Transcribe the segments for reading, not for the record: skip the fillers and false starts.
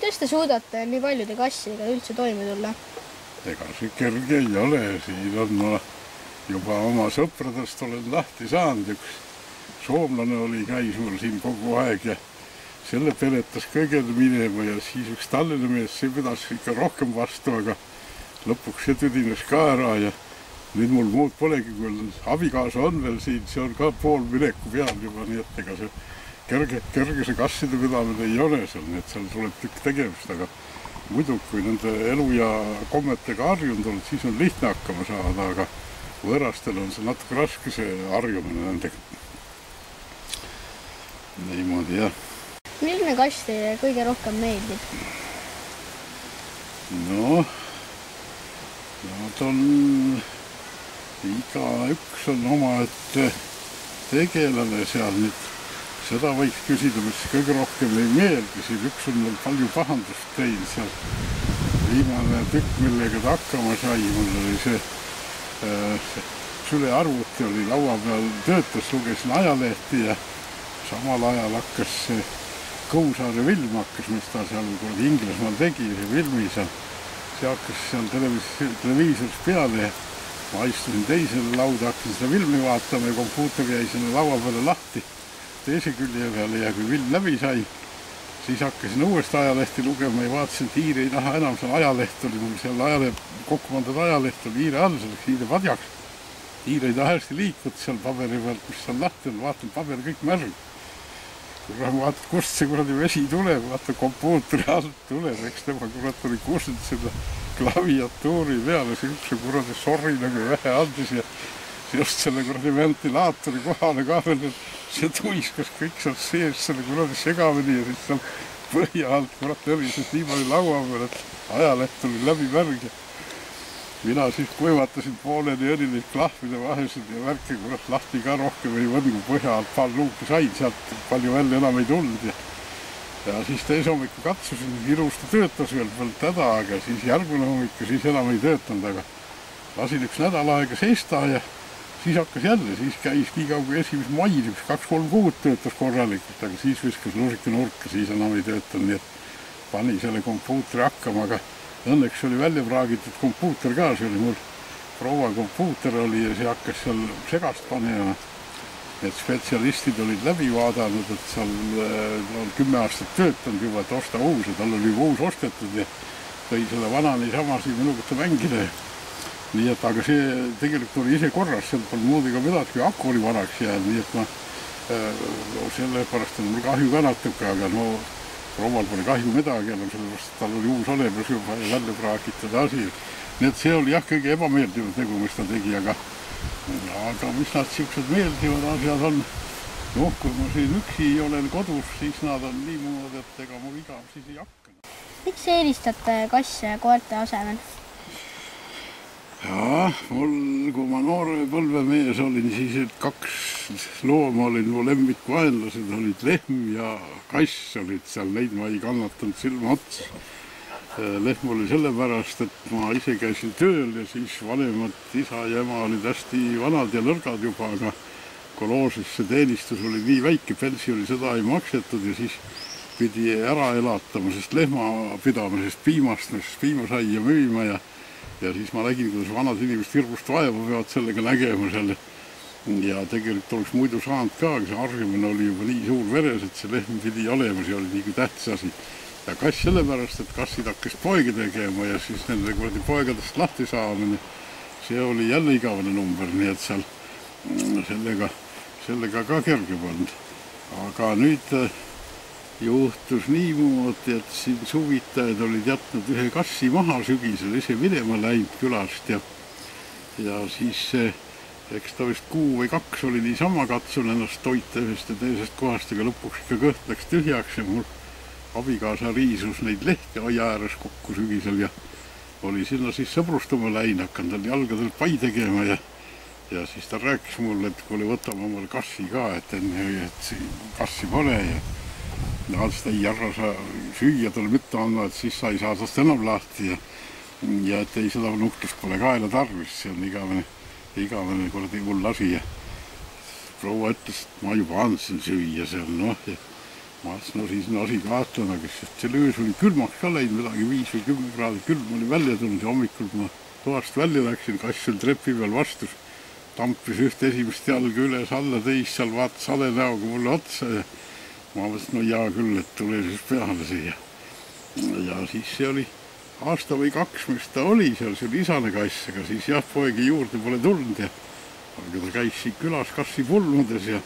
Kuidas te suudate nii paljude kassidega üldse toime tulla? Ega see kerge ei ole, siin on ma juba oma sõpradest olen lahti saanud, üks soomlane oli käis mul siin kogu aeg ja selle peletas kõigele minema ja siis üks Tallinna mees, see pidas ikka rohkem vastu, aga lõpuks see tüdines ka ära ja nüüd mul muud polegi, kui abikaasa on veel siin, see on ka pool mineku peal juba, nii et ega see kerge see kasside pidamine ei ole seal, nii et seal tuleb tükk tegemist, aga muidu, kui nende elu ja kommetega harjunud oled, siis on lihtne hakkama saada, aga võõrastel on see natuke raske see harjumine nendega. Niimoodi, jah. Milline kass teile kõige rohkem meeldib? No, on igaüks on omaette tegelane seal nüüd. Seda võiks küsida, mis kõige rohkem ei meeldi. Siin üks on veel palju pahandust teinud seal. Viimane tükk, millega ta hakkama sai, mul oli see sülearvuti oli laua peal töötas, lugesin ajalehti ja samal ajal hakkas see Kõusaare Vilm hakkas, mis ta seal Inglismaal tegi, see Vilmi seal. See hakkas seal televiisoris peale ja ma istusin teisele lauda, hakkasin seda Vilmi vaatama ja kompuuter jäi sinna laua peale lahti teise külje peale ja kui Vilm läbi sai, siis hakkasin uuesti ajalehti lugema ja vaatasin, et hiir ei taha enam seal ajaleht oli, mul seal kokku pandud ajaleht oli hiire all, selleks hiire padjaks. Hiir ei taha hästi liikuda seal paberi pealt, mis seal lahti on, vaatan paberi kõik märg. Vaatan, kust see kuradi vesi tuleb, vaatan kompuutri alt tuleb, eks tema kurat oli kusnud seda klaviatuuri peale, see kuradi sorri nagu vähe andis ja just selle kuradi ventilaatori kohale ka veel, see tuiskas kõik seal sees selle kuradi segamini ja siis seal põhja alt kurat õlises nii palju laua peal, et ajaleht oli läbi märg. Mina siis kuivatasin pooleni õlilist klahvide vahesid ja värki kurat lahti ka rohkem ei võngu põhja alt paar luuki sain, sealt palju välja enam ei tulnud. Ja siis teise hommiku katsusin, ilusti töötas veel täda, aga siis järgmine hommiku siis enam ei töötanud, aga lasin üks nädal aega sesta ja siis hakkas jälle, siis käis nii kaugu esimese maid, 2-3 kuud töötas korralikult, aga siis viskas lusika nurka, siis enam ei töötanud, nii et pani selle kompuutri hakkama, aga õnneks oli välja praagitud kompuuter ka, see oli mul proua kompuuter oli ja see hakkas seal segast panema. Et spetsialistid olid läbi vaadanud, et seal on 10 aastat töötanud juba, et osta uus ja tal oli juba uus ostetud ja tõi selle vana niisama siin minugute mängile. Nii et aga see tegelikult oli ise korras, seal polnud muud ega midagi, kui aku oli vanaks jäänud, nii et ma sellepärast on mul kahju ka natuke, aga no proual pole kahju midagi, sellepärast et tal oli uus olemas juba ja välja praagitud asi. Nii et see oli jah kõige ebameeldiv tegu, mis ta tegi, aga mis nad siuksed meeldivad asjad on, noh, kui ma siin üksi olen kodus, siis nad on nii muud, et ega mul igav siis ei hakka. Miks eelistate kasse koerte asemel? Ja, mul, kui ma noore põlvemees olin, siis 2 looma olid mu lemmikvaenlased, olid lehm ja kass olid seal, neid ma ei kannatanud silma otsa. Lehm oli sellepärast, et ma ise käisin tööl ja siis vanemad isa ja ema olid hästi vanad ja nõrgad juba, aga koloosis see teenistus oli nii väike, pensi oli seda ei maksetud ja siis pidi ära elatama, sest lehma pidamisest piimasaia müüma ja siis ma nägin, kuidas vanad inimesed hirmust vaeva peavad sellega nägema seal. Ja tegelikult oleks muidu saanud ka, aga see harjumine oli juba nii suur veres, et see lehm pidi olema, see oli nii tähtis asi. Ja kass sellepärast, et kassid hakkas poegi tegema ja siis nende poegadest lahti saamine, see oli jälle igavene number, nii et seal sellega ka kerge polnud. Aga nüüd juhtus niimoodi, et siin suvitajad olid jätnud ühe kassi maha sügisel, ise minema läinud külast ja siis eks ta vist 1 või 2 oli niisama katsun ennast toita ühest ja teisest kohast, aga lõpuks ikka kõht läks tühjaks ja mul abikaasa riisus neid lehti aia ääres kokku sügisel ja oli sinna siis sõbrustama läinud, hakanud tal jalgadel pai tegema ja siis ta rääkis mulle, et kuule, võtame omal kassi ka, et enne kassi pole ja et ei järra sa süüa talle mitte andma, et siis sa ei saa tast enam lahti ja et ei seda nuhtlust pole kaela tarvis, see on igavene hull asi ja proua ütles, et ma juba andsin süüa seal, noh ja ma no siis lasi vaatlema, kes selle öös oli külmaks ka läinud, midagi 5 või 10 kraadi külm oli välja tulnud ja hommikul, kui ma toast välja läksin, kass seal trepi peal vastus, tampis ühte esimest jalga üles alla, teist seal vaatas hale näoga mulle otsa ja ma mõtlesin, no hea küll, et tule siis peale siia. Ja siis see oli aasta või 2, mis ta oli seal, see oli isane kass, aga siis jah, poegi juurde pole tulnud ja aga ta käis siin külas kassi pulmudes ja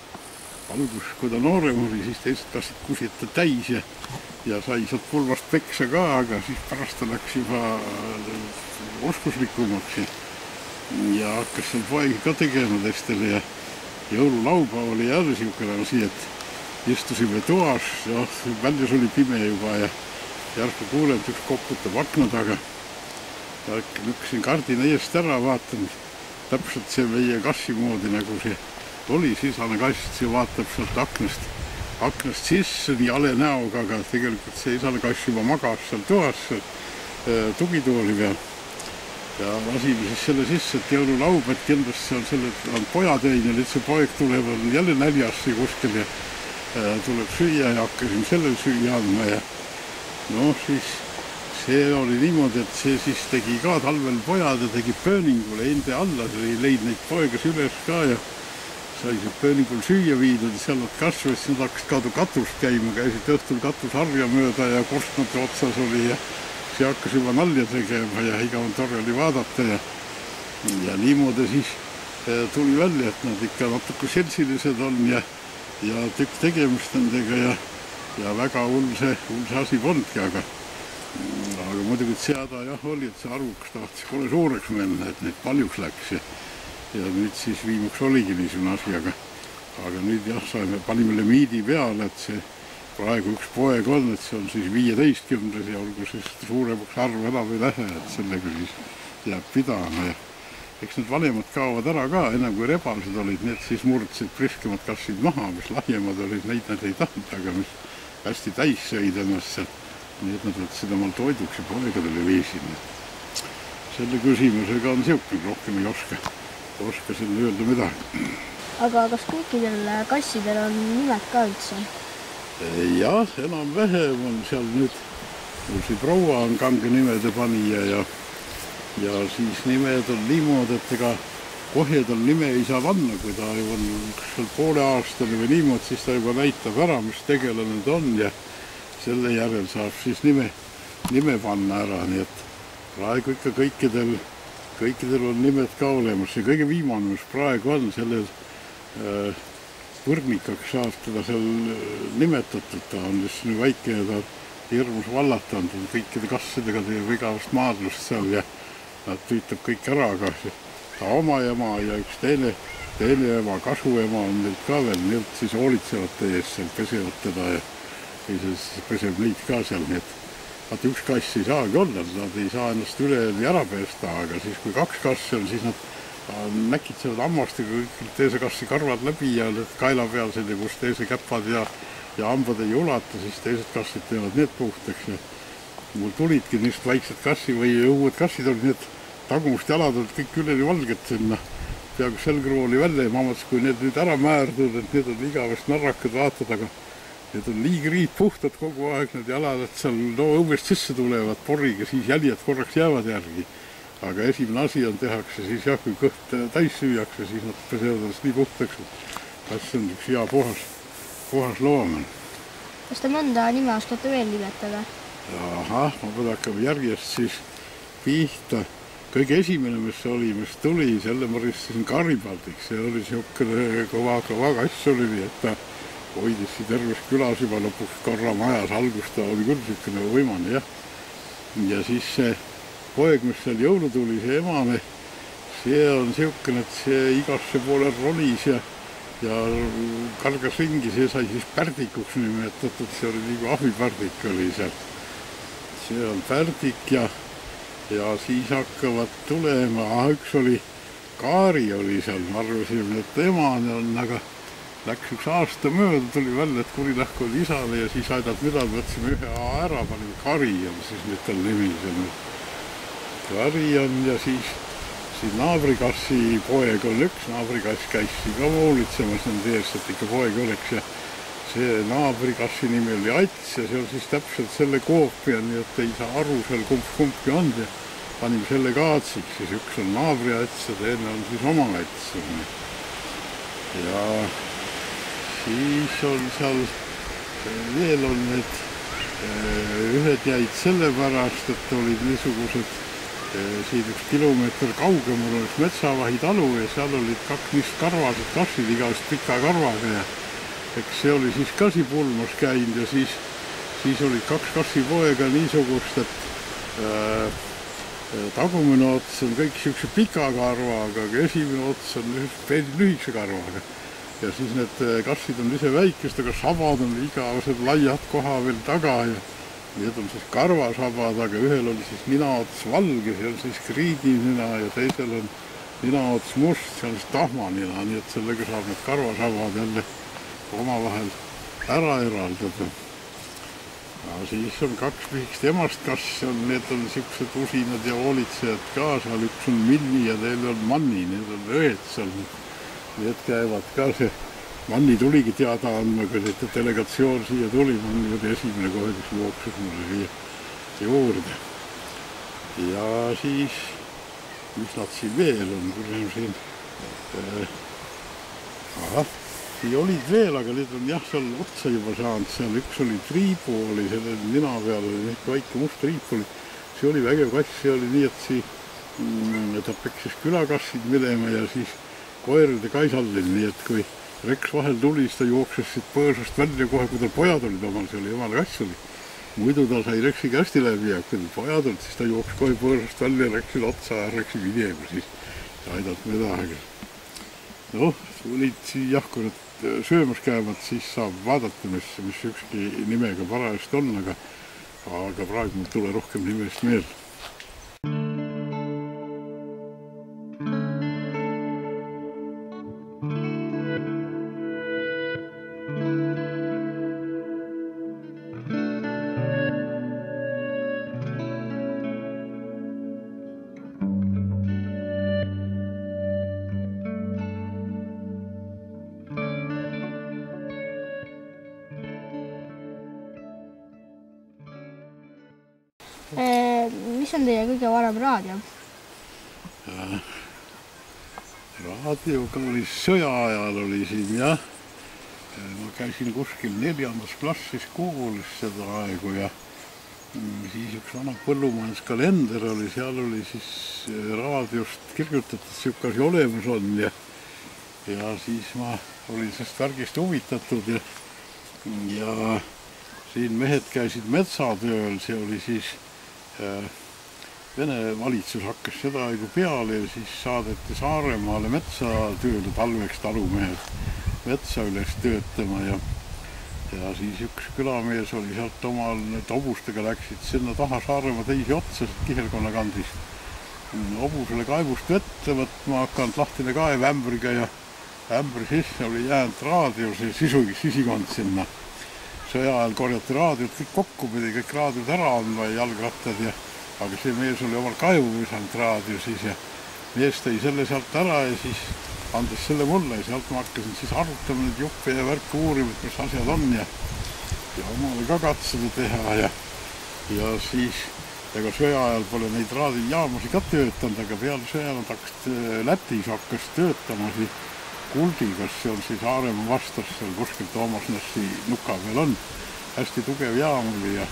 algus, kui ta noorem oli, siis teised kassid kusid ta täis ja sai sealt pulvast peksa ka, aga siis pärast ta läks juba oskuslikumaks ja hakkas seal poegi ka tegema teistele ja jõululaupäev oli jälle niisugune asi, et istusime toas ja väljas oli pime juba ja järku kuulen, et üks koputab akna taga. Ja lükkasin kardina eest ära, vaatan täpselt see meie kassi moodi, nagu see oli sisane kass, see vaatab sealt aknast sisse nii hale näoga, aga tegelikult see isane kass juba magas seal toas tugitooli peal. Ja lasime siis selle sisse, et jõululaubed kindlasti on selle pojatein ja nüüd see poeg tuleb jälle näljas kuskil ja tuleb süüa ja hakkasin sellel süüa andma ja no siis see oli niimoodi, et see siis tegi ka talvel pojad ja tegi pööningule ende alla, see leid neid poegas üles ka ja sai see pööningul süüa viidud ja seal nad kasvasid, siis nad hakkasid kaudu katust käima, käisid õhtul katusharja mööda ja korstnate otsas oli ja see hakkas juba nalja tegema ja igav tore oli vaadata ja niimoodi siis tuli välja, et nad ikka natuke seltsilised on ja tükk tegemist nendega ja väga hull see asi polnudki, aga muidugi seada jah oli, et see arvukas tahtis kohe suureks minna, et neid paljuks läks ja nüüd siis viimaks oligi niisugune asi, aga nüüd jah, panime limiidi peale, et see praegu üks poeg on, et see on siis 15 ja olgu siis suuremaks arv enam ei lähe, et sellega siis jääb pidama ja eks need vanemad kaovad ära ka, enam kui rebased olid, need siis murdsid priskemad kassid maha, mis lahjemad olid, neid nad ei tahtnud, aga mis hästi täis sõid ennast seal, nii et nad võtsid omal toiduks ja poegadele viisid. Selle küsimusega on niisugune, rohkem ei oska selle öelda midagi. Aga kas kõikidel kassidel on nimed ka üldse? Jah, enam-vähem on seal nüüd, see proua on kange nimede panija ja siis nimed on niimoodi, et ega kohe tal nime ei saa panna, kui ta on poole aastane või niimoodi, siis ta juba näitab ära, mis tegelane ta on ja selle järel saab siis nime panna ära, nii et praegu ikka kõikidel on nimed ka olemas. See kõige viimane, mis praegu on, sellel Võrnikaks saab teda seal nimetatud, ta on just nii väike ja ta hirmus vallatanud, kõikide kassidega teeb igavast maadlust seal ja nad püütab kõik ära, aga ta oma ema ja üks teine ema, kasuema on neilt ka veel, need siis hoolitsevad teie eest seal, pesevad teda ja siis peseb neid ka seal, nii et vaata üks kass ei saagi olla, nad ei saa ennast üle ära pesta, aga siis kui 2 kassi on, siis nad näkitsevad hammastega teise kassi karvad läbi ja kaela peal selle, kus teise käpad ja hambad ei ulata, siis teised kassid teevad need puhtaks ja mul tulidki niisugused väiksed kassi või uued kassid olid, need tagumust jalad olid kõik üleni valged sinna, peaaegu selgrooli välja ja ma mõtlesin, kui need nüüd ära määrdud, et need on igavest narrakad vaatad, aga need on liigriid puhtad kogu aeg, need jalad, et seal õuest sisse tulevad porriga, siis jäljed korraks jäävad järgi. Aga esimene asi on tehakse siis jah, kui kõht täis süüakse, siis nad pesevad ennast nii puhtaks, et see on üks hea puhas loom. Kas te mõnda nime oskate veel nimetada? Ahah, ma pean hakkama järjest siis pihta. Kõige esimene, mis tuli, selle ma ristisin Garibaldiks, see oli niisugune kõva kass oli, et ta hoidis siin terves külas juba lõpuks korra majas, algus ta oli küll niisugune võimane, jah. Ja siis see poeg, mis seal jõulu tuli, see emane, see on niisugune, et see igasse poole rolis ja kargas ringi, see sai siis Pärdikuks nimetatud, see oli nagu ahvipärdik oli seal. See on pärdik ja siis hakkavad tulema, üks oli, Kaari oli seal, ma arvasin, et emane on, aga läks üks aasta mööda, tuli välja, et kurilahku oli isale ja siis aidad midagi, võtsime ühe A ära, panime Kari on siis nüüd tal nimi seal. Kari on ja siis naabrikassi poeg on üks, naabrikass käis siin ka hoolitsemas nende eest, et ikka poeg oleks ja see naabrikassi nimi oli Ats ja see on siis täpselt selle koopia, nii et ei saa aru seal kumb on ja panime selle ka Atsiks, siis üks on naabri Ats ja teine on siis oma Ats. Ja siis on seal veel on need ühed jäid sellepärast, et olid niisugused siin 1 kilomeeter kaugemal oleks Metsavahi talu ja seal olid 2 niisugused karvased kassid igavest pika karvaga ja eks see oli siis ka siin pulmas käinud ja siis olid 2 kassipoega niisugust, et tagumine ots on kõik niisuguse pika karvaga, aga esimene ots on lühikese karvaga. Ja siis need kassid on ise väikest, aga sabad on igavesed laiad koha veel taga ja need on siis karvasabad, aga ühel oli siis ninaots valge, see on siis kriidinina ja teisel on ninaots must, see on siis tahmanina, nii et sellega saab need karvasabad jälle omavahel ära eraldada. Ja siis on 2 lühikest emast kassi, need on niisugused usinad ja hoolitsejad ka, seal üks on Minni ja teine on Manni, need on õed seal. Need käivad ka, see Manni tuligi teada andma, kui see delegatsioon siia tuli, Manni oli esimene kohe, kes jooksus mulle siia juurde. Ja siis, mis nad siin veel on, kui on siin, siin olid veel, aga need on jah, seal otsa juba saanud, seal üks oli triibu, oli selle nina peal, oli väike must triip oli, see oli vägev kass, see oli nii, et ta peksis külakassid minema ja siis koerade kaisaldil, nii et kui Reks vahel tuli, siis ta jookses siit põõsast välja kohe, kui tal pojad olid omal, see oli jumala kass oli. Muidu ta sai Reksiga hästi läbi ja kui tal pojad olid, siis ta jooksis kohe põõsast välja Reksile otsa ja Reksi minema siis aidalt midagi. Noh, olid siin jah, kui nad söömas käivad, siis saab vaadata, mis ükski nimega parajast on, aga praegu mul tule rohkem nimest meelde. Mis on teie kõige varem raadio? Raadioga oli sõja ajal oli siin jah. Ma käisin kuskil 4. klassis koolis seda aegu ja siis üks vana põllumajanduskalender oli, seal oli siis raadiost kirjutatud siuke asi olemas on ja siis ma olin sellest värgist huvitatud ja siin mehed käisid metsatööl, see oli siis Vene valitsus hakkas seda aegu peale ja siis saadeti Saaremaale metsatööle talveks talumehed metsa üles töötama ja siis üks külamees oli sealt omal need hobustega läksid sinna taha Saaremaa teisi otsa Kihelkonna kandis. Hobusele kaevust vette võtma hakanud lahtine kaev ämbriga ja ämbri sisse oli jäänud raadio, see sisikond sinna. Sõja ajal korjati raadiot kõik kokku, pidi kõik raadiod ära andma ja jalgrattad aga see mees oli omal kaevu visanud raadio siis ja mees tõi selle sealt ära ja siis andis selle mulle ja sealt ma hakkasin siis arutama neid juppe ja värke uurima, mis asjad on ja omale ka katseda teha ja siis ega sõja ajal pole neid raadiojaamasid ka töötanud, aga peale sõja nad Lätis hakkas töötama siis Kuldigas, see on siis Saaremaa vastas seal kuskil Toomasnessi nuka peal on. Hästi tugev jaam oli ja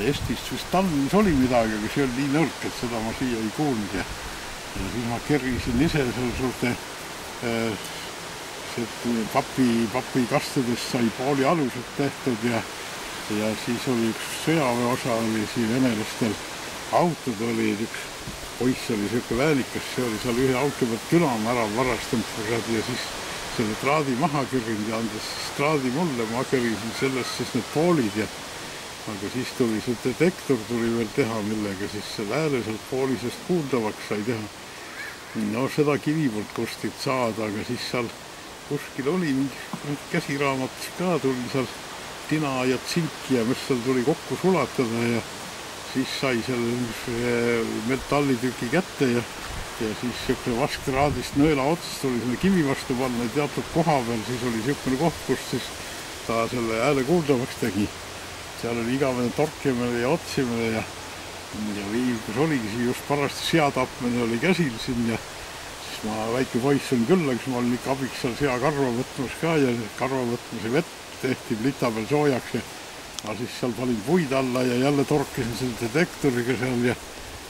Eestist vist talvis oli midagi, aga see oli nii nõrk, et seda ma siia ei kuulnud ja siis ma kergisin ise seal papi kastudest sai pooli alused tehtud ja siis oli üks sõjaväeosa oli siin venelastel, autod olid, üks poiss oli siuke väänikas, see oli seal ühe auto pealt külama ära varastanud ja siis selle traadi maha kerginud ja andis traadi mulle, ma kergisin sellest siis need poolid aga siis tuli see detektor tuli veel teha, millega siis see hääle sealt poolisest kuuldavaks sai teha. No seda kivi poolt kuskilt saada, aga siis seal kuskil oli mingi käsiraamatus ka tuli seal tina ja tsinki ja mis seal tuli kokku sulatada ja siis sai selle metallitüki kätte ja siis siukene vaskraadist nõela otsast tuli sinna kivi vastu panna ja teatud koha peal siis oli siukene koht, kus siis ta selle hääle kuuldavaks tegi. Seal oli igavene torkimine ja otsimine ja viivikus oligi siin just parasti seatapmine oli käsil siin ja siis ma väike poiss on küll, aga ma olin ikka abiks seal sea karva võtmas ka ja karva võtmise vett tehti plita peal soojaks ja ma siis seal panin puid alla ja jälle torkisin selle detektoriga seal ja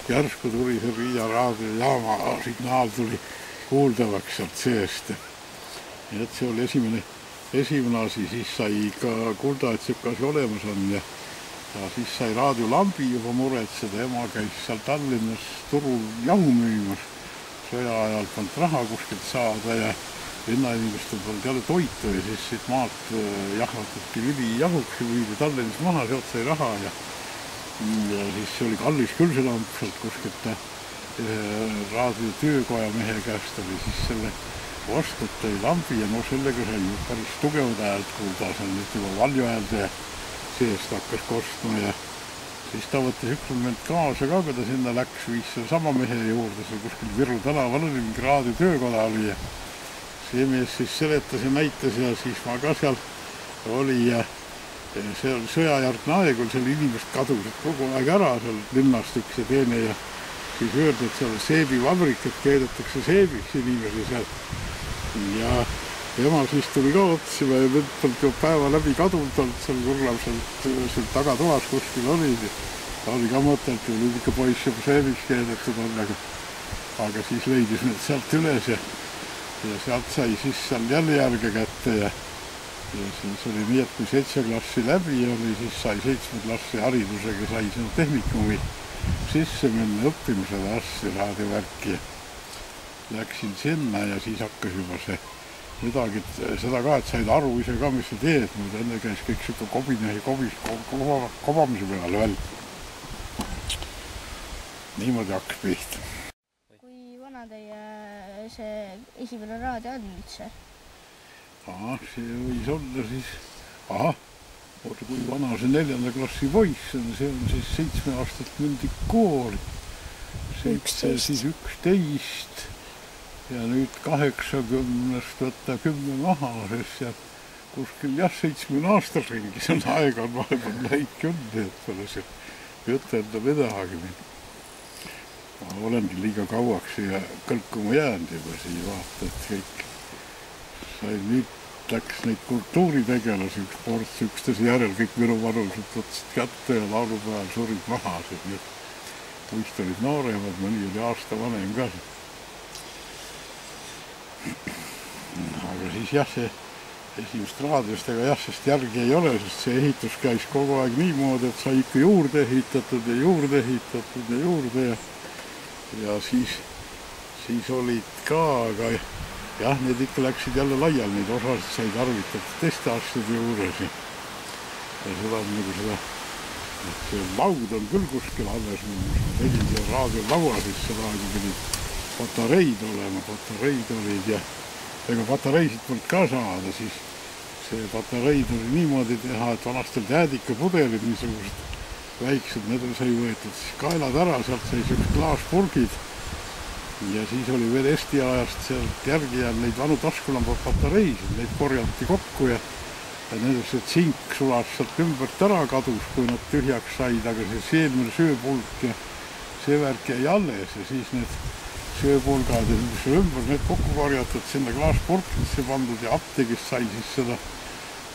järsku tuli see Riia raadiojaama signaal tuli kuuldavaks sealt seest. Ja et see oli esimene asi, siis sai ka kuulda, et siuke asi olemas on ja siis sai raadiolambi juba muretseda, ema käis seal Tallinnas turul jahu müümas, sõja ajal polnud raha kuskilt saada ja linnainimestel polnud jälle toitu ja siis siit maalt jahvatati vilijahuks ja viidi Tallinnas maha, sealt sai raha ja siis oli kallis küll see lamp sealt kuskilt raadiotöökoja mehe käest oli siis selle ostnud tõi lambi ja no sellega sai päris tugevad häält kuulda, seal nüüd juba valju häälde seest hakkas kostma ja siis ta võttis üks moment kaasa ka, kui ta sinna läks, viis selle sama mehe juurde, seal kuskil Viru tänaval oli mingi raadiotöökoda oli ja see mees siis seletas ja näitas ja siis ma ka seal oli ja see oli sõjajärgne aeg, seal inimesed kadusid kogu aeg ära seal linnast üks ja teine ja siis öeldi, et seal seebivabrik, et keedetakse seebiks inimesi seal ja ema siis tuli ka otsima ja nüüd polnud ju päeva läbi kadunud olnud seal kurlav seal tagatoas kuskil oli ta oli ka mõtelnud ja nüüd ikka poiss juba seebiks keedetud on aga siis leidis need sealt üles ja sealt sai siis seal jälle järge kätte ja siis oli nii, et kui 7 klassi läbi oli, siis sai 7 klassi haridusega sai sinna tehnikumi sisse minna õppimisele asja raadiovärki ja läksin sinna ja siis hakkas juba see midagi, seda ka, et said aru ise ka, mis sa teed, nüüd enne käis kõik siuke kobine ja kobamise peale veel. Niimoodi hakkas pihta. Kui vana teie see esimene raadio on üldse? See võis olla siis, kui vana see 4. klassi poiss on, see on siis 7 aastat mündi kooli. 11 ja nüüd 80-st võtta 10 maha, sest ja kuskil 70 aastas ringis on aega on vahepeal läinud küll, et pole see ütelda midagi. Ma olengi liiga kauaks siia kõlkuma jäänud juba siia vaata, et kõik sai nüüd läks neid kultuuritegelasi üks ports üksteise järel, kõik minu vanused võtsid kätte ja laulupäeval surid maha, nii et puist olid nooremad, mõni oli aasta vanem ka. Aga siis jah, see esimest raadiost, ega jah, sest järgi ei ole, sest see ehitus käis kogu aeg niimoodi, et sai ikka juurde ehitatud ja siis olid ka, aga jah, need ikka läksid jälle laiali, neid osasid sai tarvitatud teiste asjade juures ja seda on nagu seda, et see laud on küll kuskil alles, ma tegin siia raadiolaua, siis seda pidid patareid olema, patareid olid ja ega patareisid polnud ka saada, siis see patareid oli niimoodi teha, et vanastel jäädikapudelid, niisugused väiksed, need sai võetud siis kaelad ära, sealt sai sellised klaaspurgid ja siis oli veel Eesti ajast sealt järgi jäänud neid vanu taskulamba patareisid, neid korjati kokku ja nendest tsink sulas sealt ümbert ära kadus, kui nad tühjaks said, aga see seemne sööpulk ja see värk jäi alles ja siis need sööpulgad ja ümber need kokku korjatud, sinna klaaspurkidesse pandud ja apteegist sai siis seda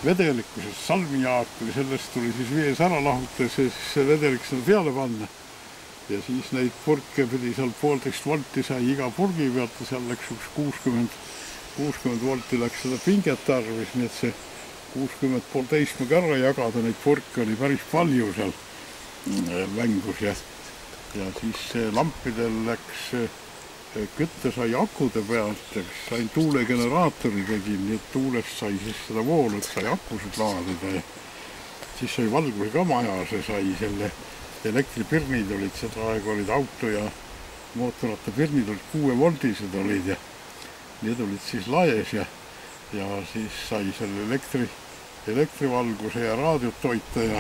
vedelikku, sest salmijaak või sellest tuli siis vees ära lahutada ja siis see vedelik sinna peale panna. Ja siis neid purke pidi seal 1,5 volti sai iga purgi pealt ja seal läks üks 60 volti läks seda pinget tarvis, nii et see 60 poolteismega ära jagada, neid purke oli päris palju seal mängus ja siis lampidel läks kütte sai akude pealt, sain tuulegeneraatori tegin, nii et tuulest sai siis seda voolu, et sai akusid laadida ja siis sai valguse ka maja, see sai selle elektripirnid olid, seda aega olid auto ja mootorrattapirnid olid 6-voltised olid ja need olid siis laes ja siis sai selle elektrivalguse ja raadiot toita ja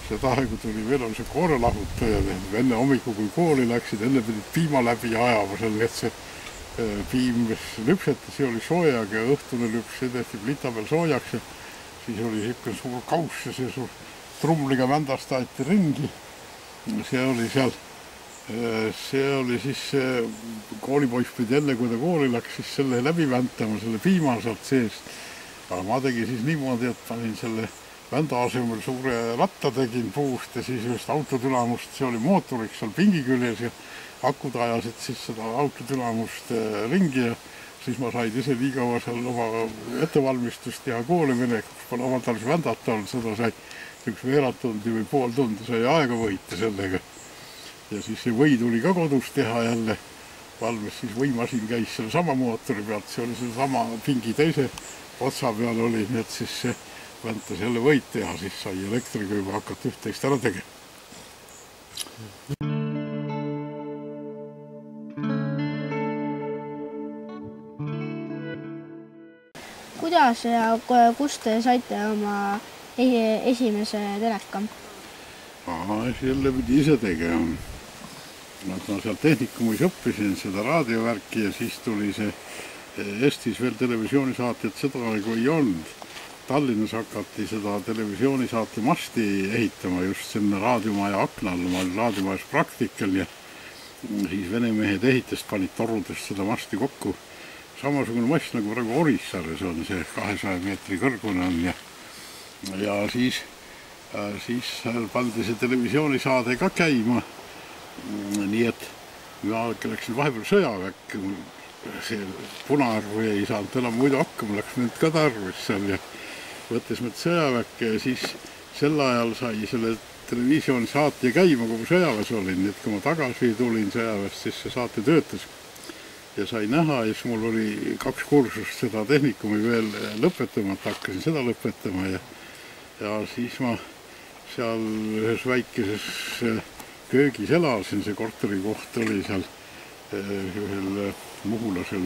seda aega tuli veel on see koorelahutaja, enne hommikul kui kooli läksid, enne pidid piima läbi ajama seal, et see piim lüpseti, see oli soojaga ja õhtune lüps, see tehti plita peal soojaks ja siis oli niisugune suur kauss ja see suur trumliga vändast aeti ringi. See oli seal, see oli siis koolipoiss pidi jälle, kui ta kooli läks, siis selle läbi väntama, selle piima sealt seest. Aga ma tegin siis niimoodi, et panin selle vända asemel suure ratta tegin puust ja siis just autotülamust, see oli mootoriks seal pingi küljes ja akud ajasid siis seda autotülamust ringi ja siis ma sain ise nii kaua seal oma ettevalmistust teha kooli minekuks, pole oma tarvis vändata olnud, seda sai üks veerand tundi või pool tundi sai aega võita sellega. Ja siis see või tuli ka kodus teha jälle valmis, siis võimasin käis selle sama mootori pealt, see oli selle sama pingi teise otsa peal oli, nii et siis see väntas jälle võid teha, siis sai elektriga juba hakata üht-teist ära tegema. Kuidas ja kust te saite oma esimese teleka? Jälle pidi ise tegema. Ma seal tehnikumis õppisin seda raadiovärki ja siis tuli see Eestis veel televisioonisaatjat seda aegu ei olnud. Tallinnas hakati seda televisioonisaate masti ehitama just sinna raadiomaja aknal. Ma olin raadiomajas praktikal ja siis vene mehed ehitest panid torudest seda masti kokku. Samasugune mast nagu praegu Orissaares on, see 200 meetri kõrgune on ja siis pandi see televisioonisaade ka käima. Nii et ma läksin vahepeal sõjaväkke, see Punaarvu ei saanud enam muidu hakkama, läks mind ka tarvis seal ja võttis mind sõjaväkke ja siis sel ajal sai selle televisiooni saate käima, kui ma sõjaväes olin, nii et kui ma tagasi tulin sõjaväest, siis see saate töötas ja sai näha ja siis mul oli 2 kursust seda tehnikumi veel lõpetama, et hakkasin seda lõpetama ja siis ma seal ühes väikeses köögis elasin, see korteri koht oli seal ühel Muhulasel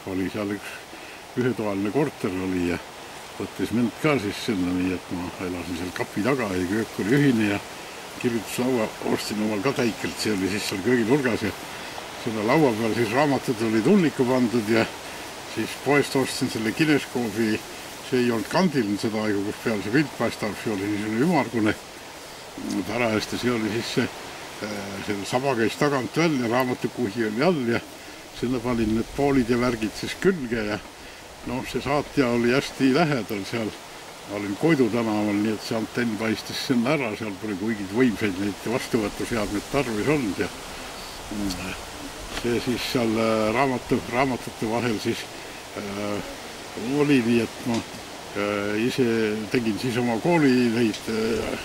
oli seal üks ühetoaline korter oli ja võttis mind ka siis sinna, nii et ma elasin seal kapi taga ja köök oli ühine ja kirjutuslaua ostsin omal ka täikelt, see oli siis seal kööginurgas ja selle laua peal siis raamatud olid hunniku pandud ja siis poest ostsin selle kineskoobi, see ei olnud kandil seda aega, kus peal see pilt paistab, see oli niisugune ümargune parajasti, see oli siis see saba käis tagant välja, raamatukuhi oli all ja sinna panin need poolid ja värgid siis külge ja see saatja oli hästi lähedal seal. Ma olin Koidu tänaval, nii et see antenn paistis sinna ära, seal pole kuigid võimsaid neid vastuvõtuseadmeid tarvis olnud ja see siis seal raamatute vahel siis oli nii, et ma ise tegin siis oma kooli neid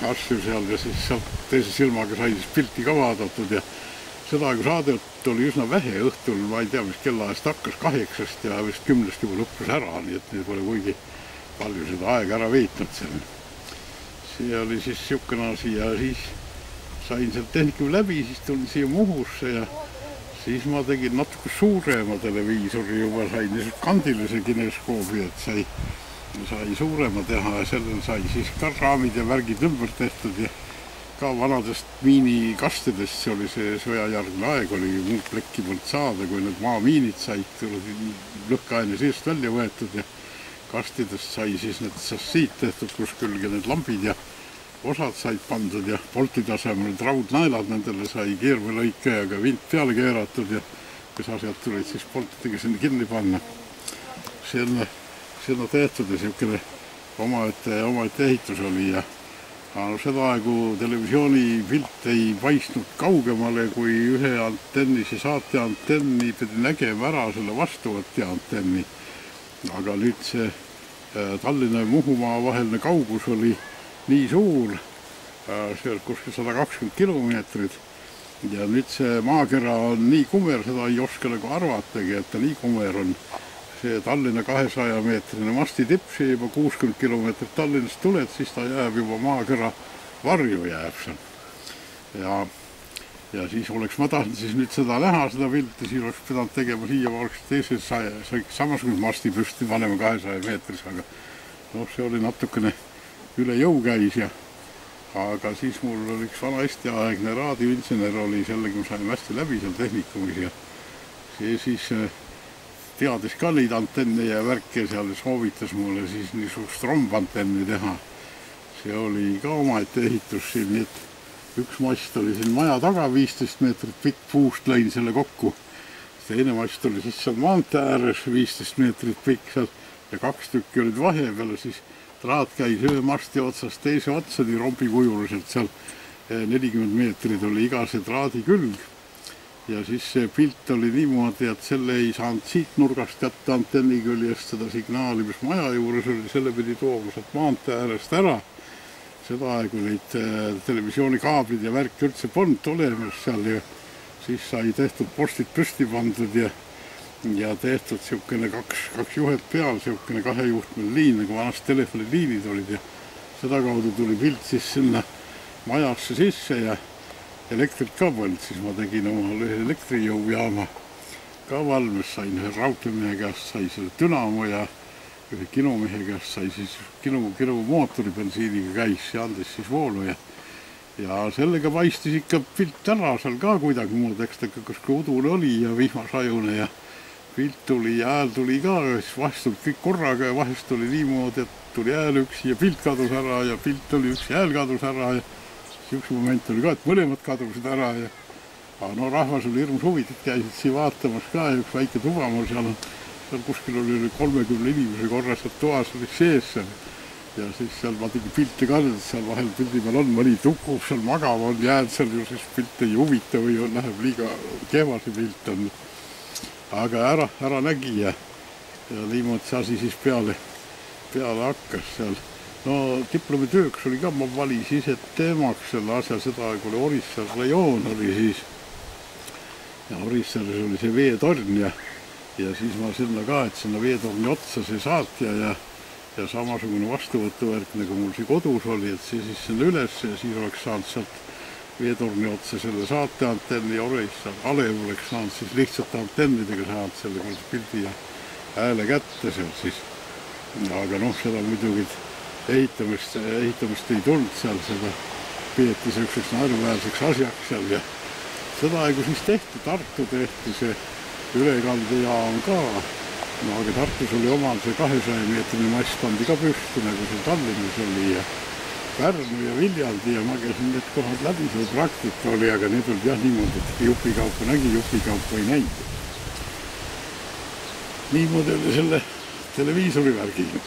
asju seal ja siis sealt teise silmaga sai siis pilti ka vaadatud ja seda aegu saadet oli üsna vähe õhtul, ma ei tea, mis kellaajast hakkas 8 ja vist 10 juba lõppes ära, nii et need pole kuigi palju seda aega ära veetnud seal. See oli siis niisugune asi ja siis sain sealt tehnikumi läbi, siis tulin siia Muhusse ja siis ma tegin natuke suurema televiisori juba, sain niisugune kandilise kineskoobi, et sai suurema teha ja sellel sai siis ka raamid ja värgid ümber tehtud ja ka vanadest miinikastidest, see oli see sõjajärgne aeg, oli muud plekki polnud saada, kui need maamiinid said, lõhkeaine seest välja võetud ja kastidest sai siis need sassiid tehtud, kus külge need lambid ja osad said pandud ja polti tasemel raudnaelad, nendele sai keervelõikajaga vint peale keeratud ja kes asjad tulid siis poltidega sinna kinni panna. Seda tehtud ja niisugune omaette ehitus oli ja seda aegu televisiooni pilt ei paistnud kaugemale kui ühe antenni, see saate antenni pidi nägema ära selle vastuvõtja antenni. Aga nüüd see Tallinna ja Muhumaa vaheline kaugus oli nii suur, see oli kuskil 120 kilomeetrit ja nüüd see maakera on nii kumer, seda ei oska nagu arvatagi, et ta nii kumer on. See Tallinna 200-meetrine masti tipp, see juba 60 kilomeetrit Tallinnast tuled, siis ta jääb juba maakera varju jääb seal. Ja siis oleks ma tahtnud siis nüüd seda näha, seda pilti, siis oleks pidanud tegema siia oleks teises samasugune masti püsti panema 200 meetris, aga see oli natukene üle jõu käis ja aga siis mul oli üks vana Eesti-aegne raadioinsener oli, sellega ma sain hästi läbi seal tehnikumis ja see siis teades ka neid antenne ja värke seal, soovitas mulle siis niisugust rombantenni teha. See oli ka omaette ehitus siin, nii et üks mast oli siin maja taga 15 meetrit pikk, puust lõin selle kokku. Teine mast oli siis seal maantee ääres 15 meetrit pikk seal ja 2 tükki olid vahepeal, siis traat käis ühe masti otsast teise otsa, nii rombikujuliselt seal 40 meetrit oli iga see traadi külg. Ja siis see pilt oli niimoodi, et selle ei saanud siit nurgast kätte antenni küljest seda signaali, mis maja juures oli, selle pidi tooma sealt maantee äärest ära. Seda aegu neid televisioonikaablid ja värk üldse polnud olemas seal ja siis sai tehtud postid püsti pandud ja tehtud siukene kaks juhet peal, siukene 2 juhtmel liin, nagu vanast telefoniliinid olid ja seda kaudu tuli pilt siis sinna majasse sisse ja elektrit ka polnud, siis ma tegin omale ühe elektrijõujaama ka valmis, sain ühe raudteemehe käest, sai selle dünamo ja ühe kinomehe käest sai siis kino mootori bensiiniga käis ja andis siis voolu ja sellega paistis ikka pilt ära seal ka kuidagi eks ta kuskil udune oli ja vihmasajune ja pilt tuli ja hääl tuli ka, siis vahest olid kõik korraga ja vahest oli niimoodi, et tuli hääl üks ja pilt kadus ära ja pilt oli üks ja hääl kadus ära ja üks moment oli ka, et mõlemad kadusid ära ja no rahvas oli hirmus huvitud, käisid siin vaatamas ka ja üks väike tuba mul seal kuskil oli 30 inimese korras, et toas oli sees seal ja siis seal ma tegin pilte ka, et seal vahel pildi peal on, mõni tukub seal magama, on jäänud seal ju, siis pilt ei huvita või läheb liiga kehva see pilt on. Aga ära nägi ja niimoodi see asi siis peale hakkas seal. No diplomitööks oli ka, ma valis ise teemaks selle asja, seda kui oli Orissaare rajoon oli siis ja Orissaares oli see veetorn ja siis ma sinna ka, et sinna veetorni otsa see saatja ja samasugune vastuvõtuvärk, nagu mul see kodus oli, et siis sinna üles ja siis oleks saanud sealt veetorni otsa selle saateantenni ja Orissaare alev oleks saanud siis lihtsalt antennidega saanud selle pildi ja hääle kätte seal siis. Aga noh, seda muidugi ehitamist ei tulnud seal, seda peeti selliseks naeruväärseks asjaks seal ja seda aegu siis tehti, Tartu tehti see ülekandejaam ka, no aga Tartus oli omal see 200-meetrine mast pandi ka püsti, nagu see Tallinnas oli ja Pärnu ja Viljandi ja ma käisin need kohad läbi, see praktika oli, aga need olid jah niimoodi, et jupikaupa nägi, jupikaupa ei näinud. Niimoodi oli selle televiisori värgiga.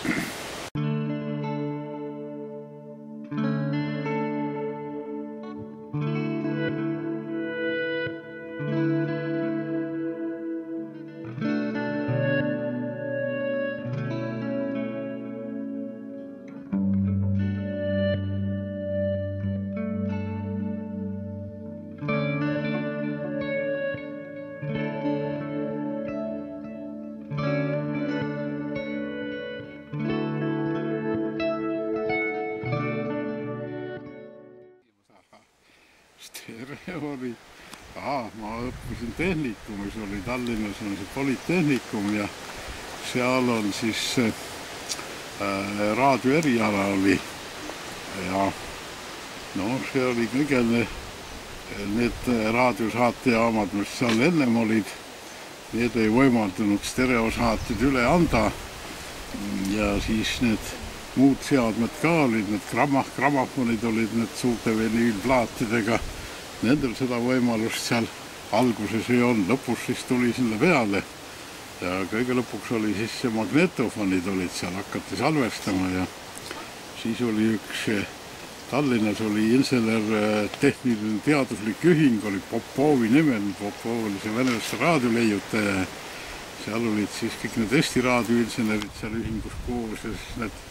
Oli, ma õppisin tehnikumis, oli Tallinnas on see Politehnikum ja seal on siis raadioeriala oli ja no see oli kõige need raadiosaatejaamad, mis seal ennem olid, need ei võimaldanud stereosaateid üle anda ja siis need muud seadmed ka olid, need grammofonid olid need suurte vinüülplaatidega. Nendel seda võimalust seal alguses ei olnud, lõpus siis tuli sinna peale ja kõige lõpuks oli siis see magnetofonid olid seal, hakati salvestama ja siis oli üks Tallinnas oli insener tehniline teaduslik ühing, oli Popovi nimel, Popov oli see venelaste raadioleiutaja, seal olid siis kõik need Eesti raadioinsenerid seal ühingus koos ja siis need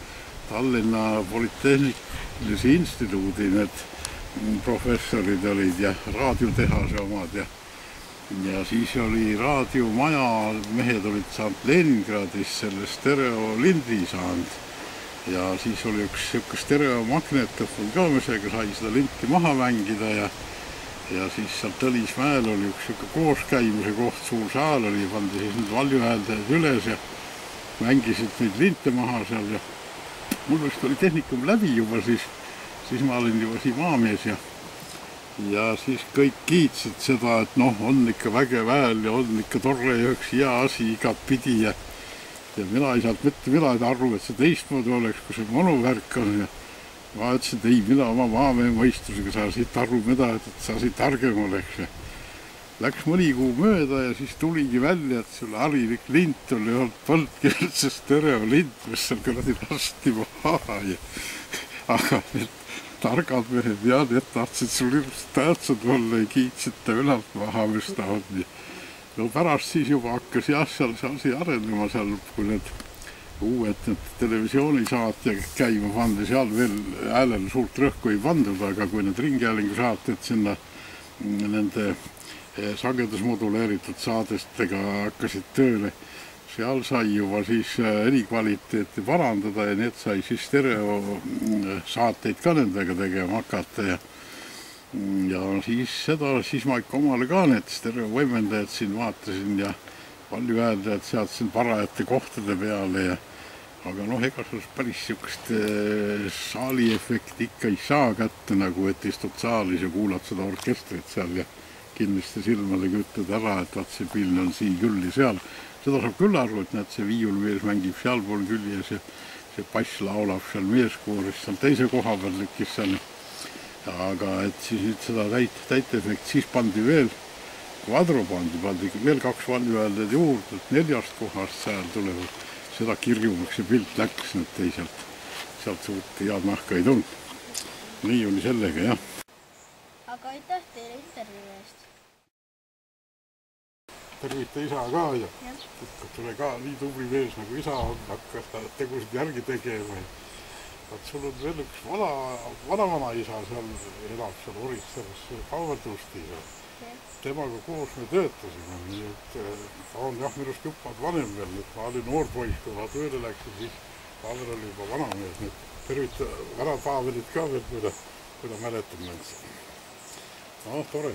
Tallinna Politehnikalise instituudi need professorid olid ja raadiotehase omad ja siis oli raadiomaja, mehed olid saanud Leningradis selle stereolindi saanud ja siis oli üks siuke stereomagnetofon ka, millega sai seda linti maha mängida ja siis seal Tõlismäel oli üks siuke kooskäimise koht, suur saal oli, pandi siis need valjuhääldajad üles ja mängisid neid linte maha seal ja mul vist oli tehnikum läbi juba siis ma olin juba siin maamees ja ja siis kõik kiitsid seda, et noh, on ikka vägev hääl ja on ikka tore ja üks hea asi igatpidi ja mina ei saanud mitte midagi aru, et see teistmoodi oleks, kui see monuvärk on ja ma ütlesin, et ei, mina oma maamehe mõistusega saa siit aru midagi, et sa siit targem oleks. Läks mõni kuu mööda ja siis tuligi välja, et sul harilik lint oli olnud polnudki üldse stereolint, mis seal kuradi lasti maha ja aga need targad mehed ja need tahtsid sul ilmselt tähtsad olla ja kiitsid ta ülalt maha, mis ta on. No pärast siis juba hakkas jah, seal see asi arenema seal, kui need uued televisioonisaatjad käima pandi, seal veel häälele suurt rõhku ei pandud, aga kui need ringhäälingu saated sinna nende sagedusmoduleeritud saadestega hakkasid tööle, seal sai juba siis helikvaliteeti parandada ja need sai siis stereosaateid ka nendega tegema hakata ja siis ma ikka omale ka need stereovõimendajad siin vaatasin ja palju hääldajad seadsin parajate kohtade peale ja aga noh, ega sellest päris niisugust saali efekti ikka ei saa kätte, nagu et istud saalis ja kuulad seda orkestrit seal ja kindlasti silmadega ütled ära, et vaat see pill on siin küll ja seal. Seda saab küll aru, et näed, see viiulmees mängib sealpool küljes ja see bass laulab seal meeskooris seal teise koha peal lükkis seal. Aga et siis nüüd seda täitefekt, siis pandi veel kvadro pandi veel 2 valjuhääldajad juurde, et 4 kohast seal tulevad. Seda kirjumaks see pilt läks nüüd teisalt. Sealt suurt head nahka ei tulnud. Nii oli sellega, jah. Aga aitäh teile intervjuu eest. Tervita isa ka ja tule ka nii tubli mees nagu isa on, hakkas tegusid järgi tegema. Sul on veel üks vana isa seal elab seal Orissares Kauvertusti. Temaga koos me töötasime, nii et ta on jah minust juppad vanem veel, et ma olin noor poiss, kui ma tööle läksin, siis Pavel oli juba vana mees. Tervita vana Pavelit ka veel, kui ta mäletab mõndsa. No, tore.